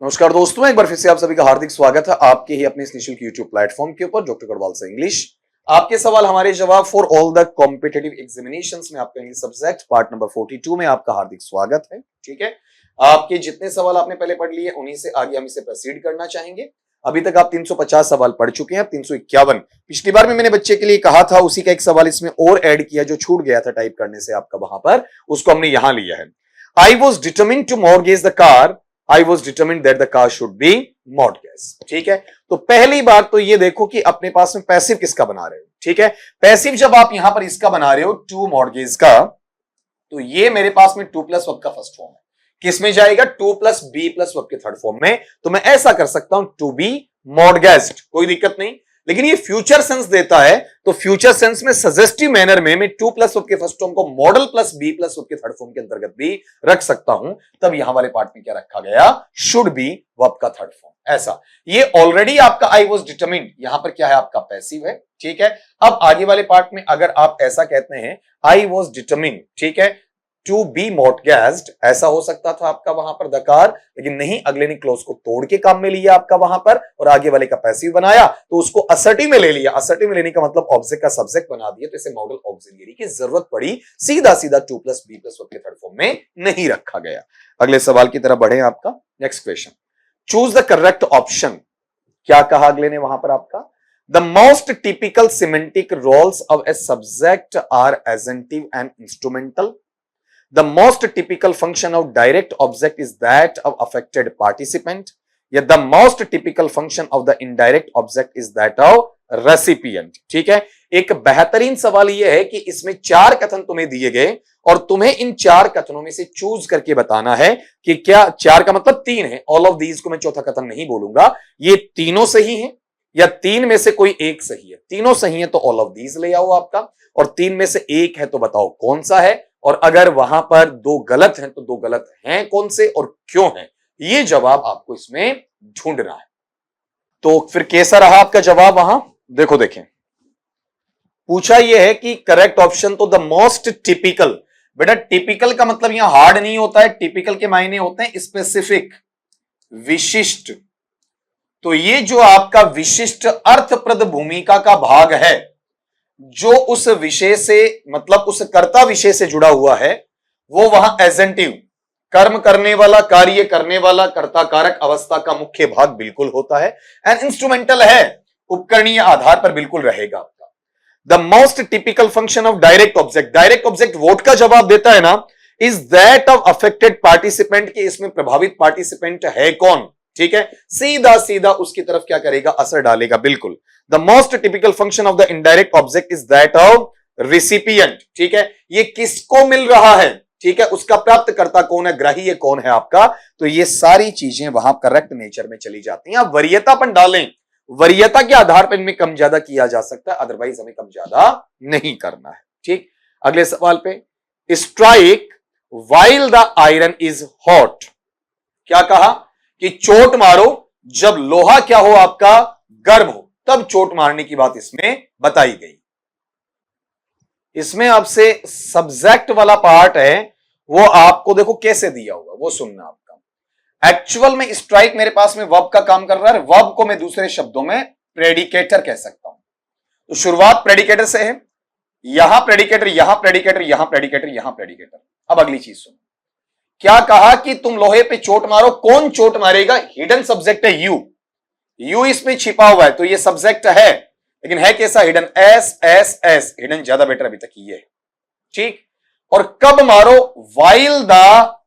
नमस्कार दोस्तों, एक बार फिर से आप सभी का हार्दिक स्वागत है आपके ही अपने इस निशुल्क यूट्यूब प्लेटफॉर्म के ऊपर डॉक्टर गढ़वाल से इंग्लिश। आपके सवाल हमारे जवाब for all the competitive examinations में आपका इंग्लिश सब्जेक्ट पार्ट नंबर 42 में आपका हार्दिक स्वागत है। ठीक है, आपके जितने सवाल आपने पहले पढ़ लिए उन्हीं से आगे हम इसे प्रोसीड करना चाहेंगे। अभी तक आप 350 सवाल पढ़ चुके हैं। 351 पिछली बार में मैंने बच्चे के लिए कहा था, उसी का एक सवाल इसमें और ऐड किया जो छूट गया था टाइप करने से आपका, वहां पर उसको हमने यहां लिया है। I was determined to mortgage the car, I was determined that the car should be mortgaged। ठीक है, तो पहली बात तो ये देखो कि अपने पास में पैसिव किसका बना रहे हो। ठीक है, पैसिव जब आप यहां पर इसका बना रहे हो टू मॉर्गेज का, तो ये मेरे पास में टू प्लस वर्ब का फर्स्ट फॉर्म है। किस में जाएगा? To plus be plus verb के थर्ड फॉर्म में। तो मैं ऐसा कर सकता हूं टू बी मॉर्गेज्ड, कोई दिक्कत नहीं। लेकिन ये फ्यूचर सेंस देता है, तो फ्यूचर सेंस में सजेस्टिव मैनर में मैं टू प्लस वर्ब के फर्स्ट फॉर्म को modal plus be plus verb के थर्ड फॉर्म के अंतर्गत भी रख सकता हूं। तब यहां वाले पार्ट में क्या रखा गया? शुड बी वर्ब का थर्ड फॉर्म। ऐसा ये ऑलरेडी आपका आई वॉज डिटरमिन्ड यहां पर क्या है? आपका पैसिव है। ठीक है, अब आगे वाले पार्ट में अगर आप ऐसा कहते हैं आई वॉज डिटरमिन्ड, ठीक है, टू बी मॉर्गेज्ड, ऐसा हो सकता था आपका वहां पर द कार, लेकिन नहीं, अगले ने क्लोज को तोड़ के काम में लिया आपका वहां पर और आगे वाले का पैसिव बनाया, तो उसको असर्टिव में ले लिया। असर्टिव में लेने का मतलब ऑब्जेक्ट का सब्जेक्ट बना दिया, तो इसे मॉडल ऑक्सिलियरी की जरूरत पड़ी। सीधा सीधा to plus be plus verb के थर्ड फॉर्म में नहीं रखा गया। अगले सवाल की तरफ बढ़े। आपका next question, choose the correct option. क्या कहा अगले ने वहां पर आपका? The most typical semantic roles of a subject are agentive and instrumental. The most typical function of direct object is that of affected participant. या the most typical function of the indirect object is that of recipient। ठीक है, एक बेहतरीन सवाल यह है कि इसमें चार कथन तुम्हें दिए गए और तुम्हें इन चार कथनों में से चूज करके बताना है कि क्या, चार का मतलब तीन है, ऑल ऑफ दीज को मैं चौथा कथन नहीं बोलूंगा, ये तीनों सही है या तीन में से कोई एक सही है। तीनों सही है तो ऑल ऑफ दीज ले आओ आपका, और तीन में से एक है तो बताओ कौन सा है, और अगर वहां पर दो गलत हैं तो दो गलत हैं कौन से और क्यों हैं, ये जवाब आपको इसमें ढूंढना है। तो फिर कैसा रहा आपका जवाब? वहां देखो, देखें, पूछा यह है कि करेक्ट ऑप्शन तो द मोस्ट टिपिकल। बेटा टिपिकल का मतलब यहां हार्ड नहीं होता है, टिपिकल के मायने होते हैं स्पेसिफिक, विशिष्ट। तो ये जो आपका विशिष्ट अर्थप्रद भूमिका का भाग है, जो उस विषय से मतलब उस कर्ता विषय से जुड़ा हुआ है, वो वहां एजेंटिव, कर्म करने वाला, कार्य करने वाला, कर्ता कारक अवस्था का मुख्य भाग बिल्कुल होता है। एंड इंस्ट्रूमेंटल है, उपकरणीय आधार पर बिल्कुल रहेगा आपका। The most typical function of direct object, direct object vote का जवाब देता है ना, is that of affected participant, के इसमें प्रभावित पार्टिसिपेंट है कौन। ठीक है, सीधा सीधा उसकी तरफ क्या करेगा? असर डालेगा, बिल्कुल। The most typical function of the indirect object is that of recipient. ठीक है, ये किसको मिल रहा है? ठीक है, उसका प्राप्तकर्ता कौन है, ग्राह्य कौन है आपका। तो ये सारी चीजें वहां करेक्ट नेचर में चली जाती हैं। आप वरीयतापन डालें, वरीयता के आधार पर इनमें कम ज्यादा किया जा सकता है, अदरवाइज हमें कम ज्यादा नहीं करना है। ठीक, अगले सवाल पे, strike while the iron is hot. क्या कहा कि चोट मारो जब लोहा क्या हो आपका? गर्म हो, तब चोट मारने की बात इसमें बताई गई। इसमें आपसे सब्जेक्ट वाला पार्ट है, वो आपको देखो कैसे दिया हुआ, वो सुनना आपका। एक्चुअल में स्ट्राइक मेरे पास में वर्ब का काम कर रहा है, वर्ब को मैं दूसरे शब्दों में प्रेडिकेटर कह सकता हूं। तो शुरुआत प्रेडिकेटर से है, यहां प्रेडिकेटर, यहां प्रेडिकेटर, यहां प्रेडिकेटर, यहां प्रेडिकेटर। अब अगली चीज सुनो, क्या कहा कि तुम लोहे पे चोट मारो। कौन चोट मारेगा? हिडन सब्जेक्ट है यू, यू इसमें छिपा हुआ है, तो ये सब्जेक्ट है, लेकिन है कैसा? Hidden, S S S, hidden ज्यादा बेटर अभी तक ये है। ठीक, और कब मारो? While the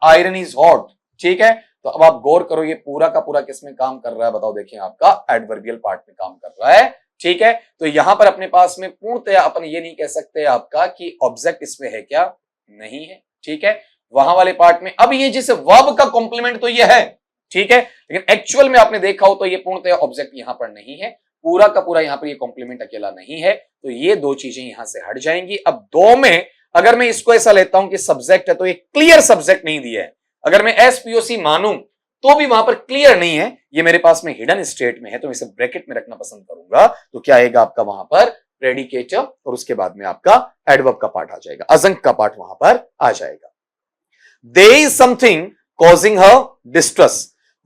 iron is hot. ठीक है, तो अब आप गौर करो, ये पूरा का पूरा किसमें काम कर रहा है? बताओ, देखिए, आपका एडवर्बियल पार्ट में काम कर रहा है। ठीक है, तो यहां पर अपने पास में पूर्णतया अपन ये नहीं कह सकते आपका कि ऑब्जेक्ट इसमें है क्या, नहीं है। ठीक है, वहां वाले पार्ट में अब ये जैसे वर्ब का कॉम्प्लीमेंट तो ये है, ठीक है, लेकिन एक्चुअल में आपने देखा हो तो ये पूर्णतः ऑब्जेक्ट यहां पर नहीं है, पूरा का पूरा यहां पर ये कॉम्प्लीमेंट अकेला नहीं है, तो ये दो चीजें यहां से हट जाएंगी। अब दो में अगर मैं इसको ऐसा लेता हूं कि सब्जेक्ट है, तो ये क्लियर सब्जेक्ट नहीं दिया है। अगर मैं एसपीओसी मानूं तो भी वहां पर क्लियर नहीं है, ये मेरे पास में हिडन स्टेट में है, तो मैं इसे ब्रैकेट में रखना पसंद करूंगा। तो क्या आएगा आपका वहां पर? प्रेडिकेटर, और उसके बाद में आपका एडवर्ब का पार्ट आ जाएगा, अजंक का पार्ट वहां पर आ जाएगा। There is something causing her distress,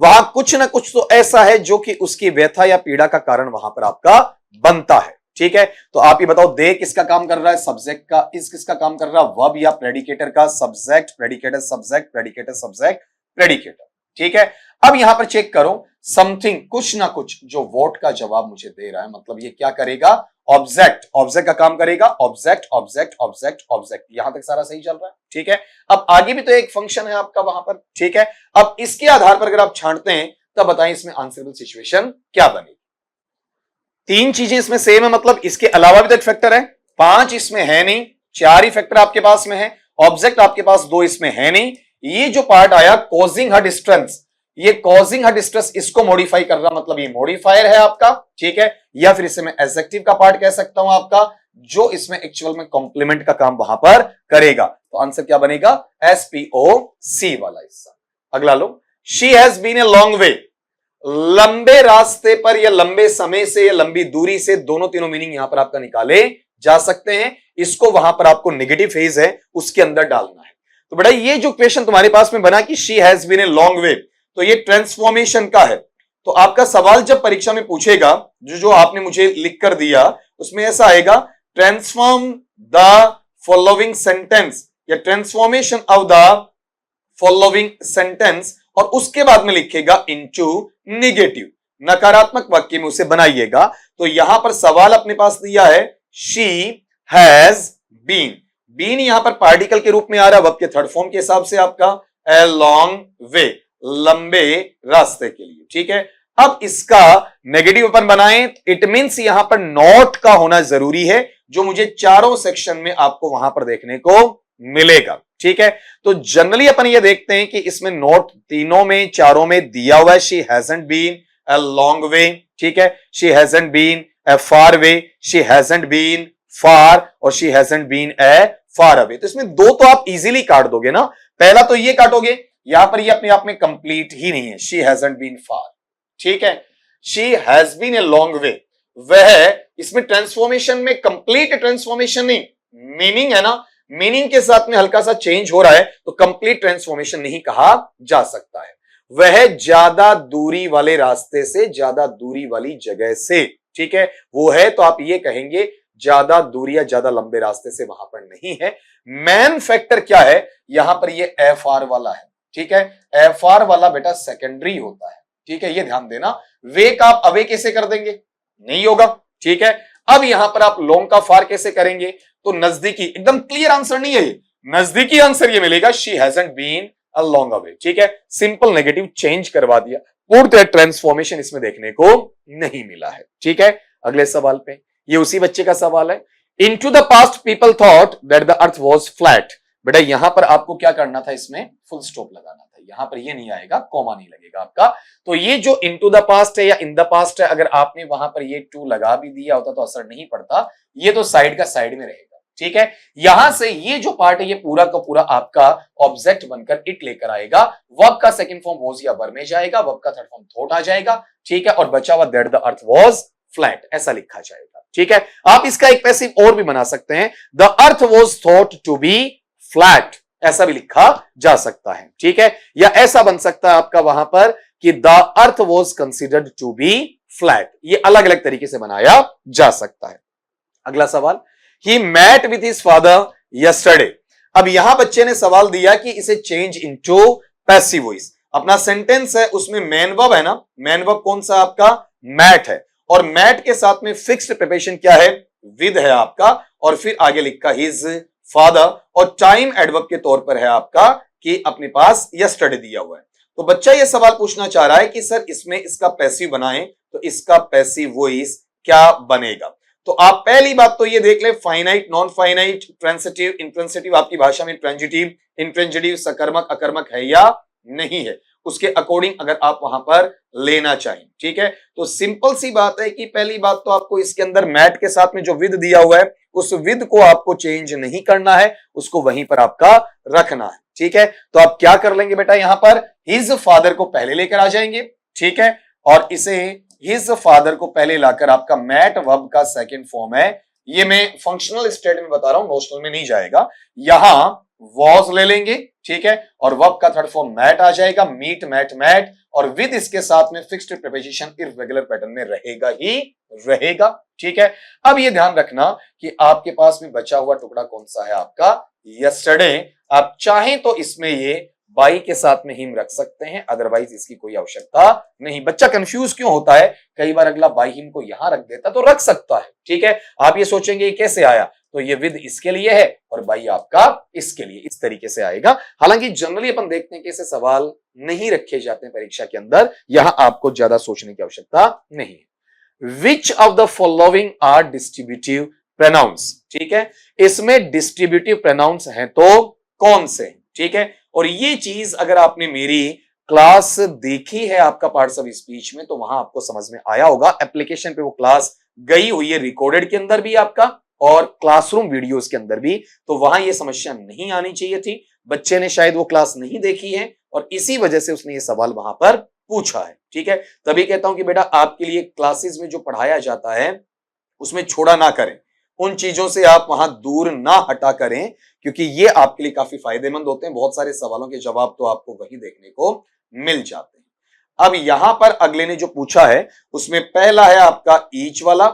वहां कुछ ना कुछ तो ऐसा है जो कि उसकी व्यथा या पीड़ा का कारण वहां पर आपका बनता है। ठीक है, तो आप ये बताओ दे किसका काम कर रहा है, सब्जेक्ट का। इस किसका काम कर रहा है, वर्ब या प्रेडिकेटर का। Subject predicator subject predicator subject predicator. ठीक है, अब यहां पर चेक करो समथिंग, कुछ ना कुछ जो वोट का जवाब मुझे दे रहा है, मतलब ये क्या करेगा, ऑब्जेक्ट। ऑब्जेक्ट का काम करेगा, ऑब्जेक्ट ऑब्जेक्ट ऑब्जेक्ट ऑब्जेक्ट। यहां तक सारा सही चल रहा है। ठीक है, अब आगे भी तो एक फंक्शन है आपका वहां पर। ठीक है, अब इसके आधार पर अगर आप छांटते हैं तब बताएं इसमें आंसरेबल सिचुएशन क्या बनेगी। तीन चीजें इसमें सेम है, मतलब इसके अलावा भी तो एक फैक्टर है। पांच इसमें है नहीं, चार ही फैक्टर आपके पास में है। ऑब्जेक्ट आपके पास दो इसमें है नहीं। ये जो पार्ट आया कॉजिंग हर डिस्ट्रेस, ये कॉजिंग हर डिस्ट्रेस इसको मॉडिफाई कर रहा, मतलब ये मॉडिफायर है आपका। ठीक है, या फिर इसे मैं एडजेक्टिव का पार्ट कह सकता हूं आपका, जो इसमें एक्चुअल में कॉम्प्लीमेंट का काम वहां पर करेगा। तो आंसर क्या बनेगा, SPOC वाला हिस्सा। अगला लो, she has been a long way. लंबे रास्ते पर या लंबे समय से या लंबी दूरी से, दोनों तीनों मीनिंग यहां पर आपका निकाले जा सकते हैं। इसको वहां पर आपको नेगेटिव फेज है उसके अंदर डालना है। तो बेटा ये जो क्वेश्चन तुम्हारे पास में बना कि she has been a long way, तो ये ट्रांसफॉर्मेशन का है। तो आपका सवाल जब परीक्षा में पूछेगा, जो आपने मुझे लिख कर दिया उसमें ऐसा आएगा, ट्रांसफॉर्म द फॉलोइंग सेंटेंस या transformation of the following sentence, और उसके बाद में लिखेगा इनटू नेगेटिव, नकारात्मक वाक्य में उसे बनाइएगा। तो यहां पर सवाल अपने पास दिया है शी हैज बीन, बीन यहां पर पार्टिकल के रूप में आ रहा है, वर्ब के थर्ड फॉर्म के हिसाब से आपका ए लॉन्ग वे, लंबे रास्ते के लिए। ठीक है, अब इसका नेगेटिव अपन बनाएं, इट मींस यहां पर नॉट का होना जरूरी है, जो मुझे चारों सेक्शन में आपको वहां पर देखने को मिलेगा। ठीक है, तो जनरली अपन ये देखते हैं कि इसमें नोट तीनों में चारों में दिया हुआ है she hasn't been a long way. ठीक है, she hasn't been a far way, she hasn't been far, और she hasn't been a far away. तो इसमें दो तो आप इजीली काट दोगे ना, पहला तो ये काटोगे, यहां पर ये अपने आप में कंप्लीट ही नहीं है, शी हैजंट बीन फार। ठीक है, she has been a long way, वह इसमें ट्रांसफॉर्मेशन में कंप्लीट ट्रांसफॉर्मेशन नहीं, मीनिंग है ना, मीनिंग के साथ में हल्का सा चेंज हो रहा है, तो कंप्लीट ट्रांसफॉर्मेशन नहीं कहा जा सकता है। वह ज्यादा दूरी वाले रास्ते से, ज्यादा दूरी वाली जगह से। ठीक है, वो है तो आप ये कहेंगे ज्यादा दूरी या ज्यादा लंबे रास्ते से वहां पर नहीं है। मेन फैक्टर क्या है यहां पर, ये FR वाला है। ठीक है, FR वाला बेटा सेकेंडरी होता है। ठीक है, ये ध्यान देना। वे का आप अवे कैसे कर देंगे, नहीं होगा। ठीक है, अब यहां पर आप लॉन्ग का फार कैसे करेंगे, तो नजदीकी, एकदम क्लियर आंसर नहीं है ये, नजदीकी आंसर ये मिलेगा, she hasn't been a long away. ठीक है, सिंपल नेगेटिव चेंज करवा दिया, पूर्ण ट्रांसफॉर्मेशन इसमें देखने को नहीं मिला है। ठीक है, अगले सवाल पे, ये उसी बच्चे का सवाल है। Into the past people thought that the earth was flat. बेटा यहां पर आपको क्या करना था, इसमें फुल स्टॉप लगाना था, यहां पर ये नहीं आएगा, कॉमा नहीं लगेगा आपका। तो ये जो इनटू द पास्ट है या इन द पास्ट है, अगर आपने वहां पर ये टू लगा भी दिया होता तो असर नहीं पड़ता, ये तो साइड का साइड में रहेगा। ठीक है, यहां से ये जो पार्ट है ये पूरा का पूरा आपका ऑब्जेक्ट बनकर इट लेकर आएगा, वर्ब का सेकंड फॉर्म वाज या वर में जाएगा, वर्ब का थर्ड फॉर्म थॉट आ जाएगा। ठीक है, और बचा हुआ that the earth was flat ऐसा लिखा जाएगा। ठीक है, आप इसका एक पैसिव और भी बना सकते हैं, the earth was thought to be flat, ऐसा भी लिखा जा सकता है। ठीक है, या ऐसा बन सकता है आपका वहां पर कि the earth was considered to be flat, ये अलग अलग तरीके से बनाया जा सकता है। अगला सवाल, he met with his father yesterday. अब यहां बच्चे ने सवाल दिया कि इसे चेंज इनटू पैसिव वॉइस। अपना सेंटेंस है उसमें मेन वर्ब है ना, मेन वर्ब कौन सा आपका, मैट है, और मैट के साथ में फिक्स्ड प्रिपरेशन क्या है, विद है आपका, और फिर आगे लिखा हिज फादर, और टाइम एडवर्ब के तौर पर है आपका कि अपने पास यस्टरडे दिया हुआ है। तो बच्चा ये सवाल पूछना चाह रहा है कि सर इसमें इसका पैसिव बनाएं तो इसका पैसिव वॉइस क्या बनेगा। तो आप पहली बात तो ये देख ले, finite, non finite, transitive, intransitive, आपकी भाषा में ट्रांजिटिव, इंट्रांजिटिव, सकर्मक, अकर्मक है या नहीं है, उसके अकॉर्डिंग अगर आप वहां पर लेना चाहें। ठीक है, तो सिंपल सी बात है कि पहली बात तो आपको इसके अंदर मैट के साथ में जो विद दिया हुआ है उस विद को आपको चेंज नहीं करना है, उसको वहीं पर आपका रखना है। ठीक है, तो आप क्या कर लेंगे बेटा, यहां पर हिज फादर को पहले लेकर आ जाएंगे। ठीक है, और इसे हिज फादर को पहले लाकर आपका मैट वर्ब का सेकंड फॉर्म है, ये मैं फंक्शनल स्टेट में बता रहा हूं, नोशनल में नहीं जाएगा। यहां वॉज ले लेंगे, ठीक है, और वर्ब का थर्ड फॉर्म मैट आ जाएगा, मीट, मैट, मैट, और विद इसके साथ में फिक्स्ड प्रीपोजिशन इर्रेगुलर पैटर्न में रहेगा ही रहेगा। ठीक है, अब ये ध्यान रखना कि आपके पास में बचा हुआ टुकड़ा कौन सा है आपका यस्टरडे। आप चाहें तो इसमें ये बाई के साथ में हिम रख सकते हैं, अदरवाइज इसकी कोई आवश्यकता नहीं। बच्चा कंफ्यूज क्यों होता है, कई बार अगला बाई हिम को यहां रख देता तो रख सकता है। ठीक है, आप ये सोचेंगे ये कैसे आया, तो ये विद इसके लिए है और बाई आपका इसके लिए, इस तरीके से आएगा। हालांकि जनरली अपन देखते हैं कि ऐसे सवाल नहीं रखे जाते हैं परीक्षा के अंदर, यहां आपको ज्यादा सोचने की आवश्यकता नहीं है। Which of the following are distributive pronouns, ठीक है, इसमें डिस्ट्रीब्यूटिव प्रोनाउंस हैं तो कौन से, ठीक है। और ये चीज अगर आपने मेरी क्लास देखी है आपका पार्ट्स ऑफ स्पीच में, तो वहां आपको समझ में आया होगा। एप्लीकेशन पे वो क्लास गई हुई है, रिकॉर्डेड के अंदर भी आपका और क्लासरूम वीडियोस के अंदर भी, तो वहां ये समस्या नहीं आनी चाहिए थी। बच्चे ने शायद वो क्लास नहीं देखी है और इसी वजह से उसने ये सवाल वहां पर पूछा है। ठीक है, तभी कहता हूं कि बेटा आपके लिए क्लासेस में जो पढ़ाया जाता है उसमें छोड़ा ना करें, उन चीजों से आप वहां दूर ना हटा करें, क्योंकि ये आपके लिए काफी फायदेमंद होते हैं। बहुत सारे सवालों के जवाब तो आपको वही देखने को मिल जाते हैं। अब यहां पर अगले ने जो पूछा है उसमें पहला है आपका ईच वाला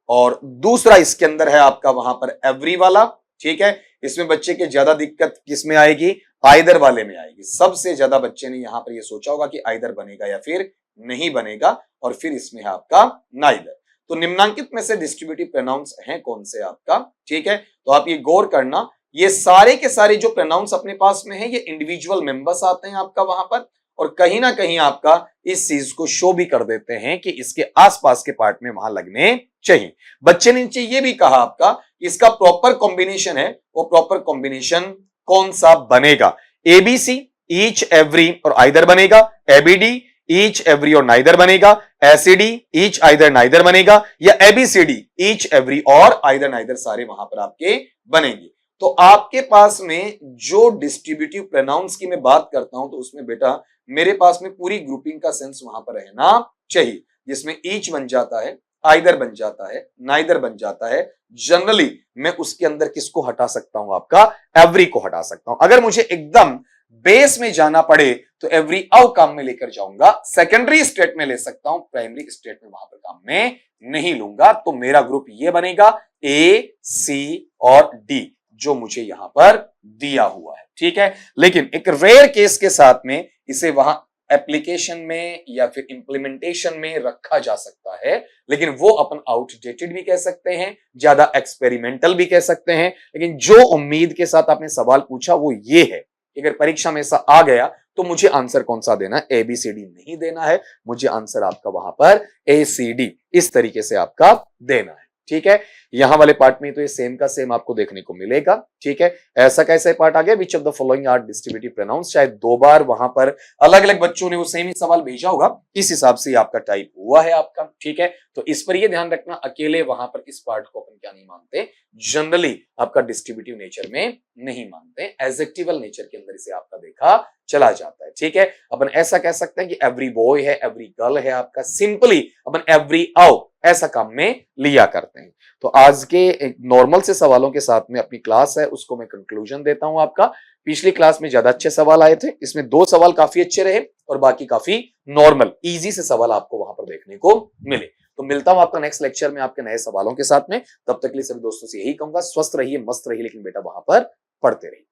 और दूसरा इसके अंदर है आपका वहां पर एवरी वाला। ठीक है, इसमें बच्चे की ज्यादा दिक्कत किस में आएगी, आइदर वाले में आएगी। सबसे ज्यादा बच्चे ने यहां पर यह सोचा होगा कि आइदर बनेगा या फिर नहीं बनेगा, और फिर इसमें है आपका नाइदर। तो निम्नांकित में से डिस्ट्रीब्यूटिव प्रोनाउंस हैं कौन से आपका, ठीक है। तो आप ये गौर करना, ये सारे के सारे जो प्रोनाउंस अपने पास में है ये इंडिविजुअल मेंबर्स आते हैं आपका वहां पर, और कहीं ना कहीं आपका इस चीज को शो भी कर देते हैं कि इसके आसपास के पार्ट में वहां लगने चाहिए। बच्चे ने नीचे ये भी कहा आपका इसका प्रॉपर कॉम्बिनेशन है, वो प्रॉपर कॉम्बिनेशन कौन सा बनेगा, एबीसी ईच एवरी और आइदर बनेगा, एबीडी ईच एवरी और नाइदर बनेगा, एसीडी ईच आइदर नाइदर बनेगा, या एबीसीडी ईच एवरी और आइदर नाइदर, सारे वहां पर आपके बनेंगे। तो आपके पास में जो डिस्ट्रीब्यूटिव प्रोनाउंस की मैं बात करता हूं, तो उसमें बेटा मेरे पास में पूरी ग्रुपिंग का सेंस वहां पर रहना चाहिए, जिसमें ईच बन जाता है, आइदर बन जाता है, नाइदर बन जाता है। जनरली मैं उसके अंदर किसको हटा सकता हूं, आपका एवरी को हटा सकता हूं। अगर मुझे एकदम बेस में जाना पड़े तो एवरी आउ काम में लेकर जाऊंगा, सेकेंडरी स्टेट में ले सकता हूं, प्राइमरी स्टेट में वहां पर काम में नहीं लूंगा। तो मेरा ग्रुप ये बनेगा ए, सी और डी, जो मुझे यहां पर दिया हुआ है। ठीक है, लेकिन एक रेयर केस के साथ में इसे वहां एप्लीकेशन में या फिर इंप्लीमेंटेशन में रखा जा सकता है, लेकिन वो अपन आउटडेटेड भी कह सकते हैं, ज्यादा एक्सपेरिमेंटल भी कह सकते हैं। लेकिन जो उम्मीद के साथ आपने सवाल पूछा वो ये है, अगर परीक्षा में ऐसा आ गया तो मुझे आंसर कौन सा देना है, एबीसीडी नहीं देना है, मुझे आंसर आपका वहां पर एसीडी इस तरीके से आपका देना है। ठीक है, यहां वाले पार्ट में तो ये सेम का सेम आपको देखने को मिलेगा। ठीक है, ऐसा कैसे पार्ट आ गया, which of the following are distributive pronouns, शायद दो बार वहां पर अलग अलग बच्चों ने वो सेम ही सवाल भेजा होगा, इस हिसाब से आपका टाइप हुआ है आपका। ठीक है, तो इस पर ये ध्यान रखना, अकेले वहां पर इस पार्ट को अपन क्या नहीं मानते, जनरली आपका डिस्ट्रीब्यूटिव नेचर में नहीं मानते, एडजेक्टिवल नेचर के अंदर इसे आपका देखा चला जाता है। ठीक है, अपन ऐसा कह सकते हैं कि एवरी बॉय है, एवरी गर्ल है आपका, सिंपली अपन एवरी आउ ऐसा काम में लिया करते हैं। तो आज के नॉर्मल से सवालों के साथ में अपनी क्लास है उसको मैं कंक्लूजन देता हूं आपका। पिछली क्लास में ज्यादा अच्छे सवाल आए थे, इसमें 2 सवाल काफी अच्छे रहे और बाकी काफी नॉर्मल इजी से सवाल आपको वहां पर देखने को मिले। तो मिलता हूं आपका नेक्स्ट लेक्चर में आपके नए सवालों के साथ में। तब तक के लिए सभी दोस्तों से यही कहूंगा, स्वस्थ रहिए, मस्त रहिए, लेकिन बेटा वहां पर पढ़ते रहिए।